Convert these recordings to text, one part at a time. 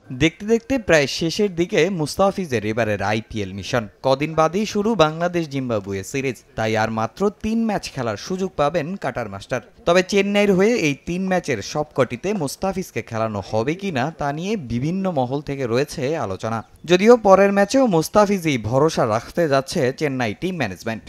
দেখতে দেখতে প্রায় শেষের দিকে মুস্তাফিজের এবারের আইপিএল মিশন। কদিন বাদেই শুরু বাংলাদেশ জিম্বাবুয়ে সিরিজ, তাই আর মাত্র ৩ ম্যাচ খেলার সুযোগ পাবেন কাটার মাস্টার। তবে চেন্নাইয়ের হয়ে এই ৩ ম্যাচের সবকটিতে মুস্তাফিজকে খেলানো হবে কিনা তা নিয়ে বিভিন্ন মহল থেকে রয়েছে আলোচনা। যদিও পরের ম্যাচেও মুস্তাফিজই ভরসা রাখতে যাচ্ছে চেন্নাই টিম ম্যানেজমেন্ট।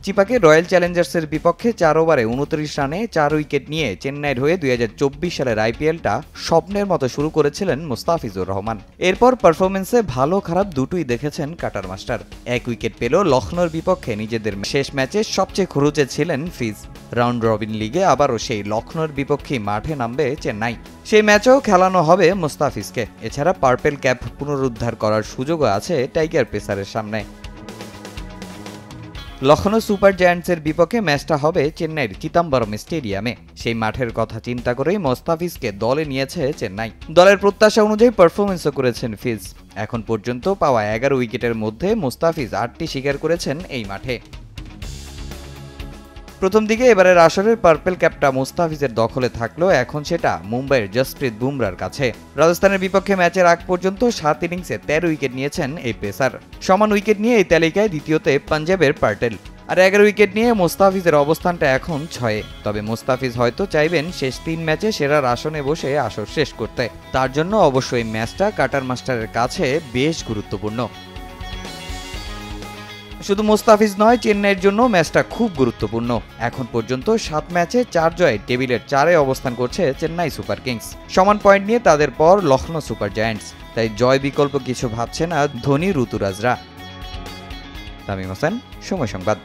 চিপাকে রয়্যাল চ্যালেঞ্জার্সের বিপক্ষে ৪ ওভারে ২৯ রানে ৪ উইকেট নিয়ে চেন্নাইয়ের হয়ে ২০২৪ সালের আইপিএলটা স্বপ্নের মতো শুরু করেছিলেন মুস্তাফিজুর রহমান। এরপর পারফরমেন্সে ভালো খারাপ দুটোই দেখেছেন কাটার মাস্টার। ১ উইকেট পেল লখনৌর বিপক্ষে নিজেদের শেষ ম্যাচে সবচেয়ে খরুচে ছিলেন ফিজ। রাউন্ড রবিন লিগে আবারও সেই লখনৌর বিপক্ষেই মাঠে নামবে চেন্নাই। সেই ম্যাচেও খেলানো হবে মুস্তাফিজকে। এছাড়া পার্পেল ক্যাপ পুনরুদ্ধার করার সুযোগও আছে টাইগার পেসারের সামনে। লখনৌ সুপার জায়ান্টসের বিপক্ষে ম্যাচটা হবে চেন্নাইয়ের চিদাম্বরম স্টেডিয়ামে। সেই মাঠের কথা চিন্তা করেই মুস্তাফিজকে দলে নিয়েছে চেন্নাই। দলের প্রত্যাশা অনুযায়ী পারফরমেন্সও করেছেন ফিজ। এখন পর্যন্ত পাওয়া ১১ উইকেটের মধ্যে মুস্তাফিজ ৮টি শিকার করেছেন এই মাঠে। প্রথম দিকে এবারের আসরের পার্পেল ক্যাপটা মুস্তাফিজের দখলে থাকলেও এখন সেটা মুম্বাইয়ের জসপ্রীত বুমরার কাছে। রাজস্থানের বিপক্ষে ম্যাচের আগ পর্যন্ত ৭ ইনিংসে ১৩ উইকেট নিয়েছেন এই পেসার। সমান উইকেট নিয়ে এই তালিকায় দ্বিতীয়তে পাঞ্জাবের পাটেল। আর ১১ উইকেট নিয়ে মুস্তাফিজের অবস্থানটা এখন ৬-এ। তবে মুস্তাফিজ হয়তো চাইবেন শেষ ৩ ম্যাচে সেরার আসনে বসে আসর শেষ করতে। তার জন্য অবশ্যই ম্যাচটা কাটার মাস্টারের কাছে বেশ গুরুত্বপূর্ণ। শুধু মুস্তাফিজ নয়, চেন্নাইয়ের জন্য ম্যাচটা খুব গুরুত্বপূর্ণ। এখন পর্যন্ত ৭ ম্যাচে ৪ জয়ে টেবিলের ৪-এ অবস্থান করছে চেন্নাই সুপার কিংস। সমান পয়েন্ট নিয়ে তাদের পর লখনৌ সুপার জায়ান্টস। তাই জয় বিকল্প কিছু ভাবছে না ধোনি ঋতুরাজরা। তামিম হোসেন, সময় সংবাদ।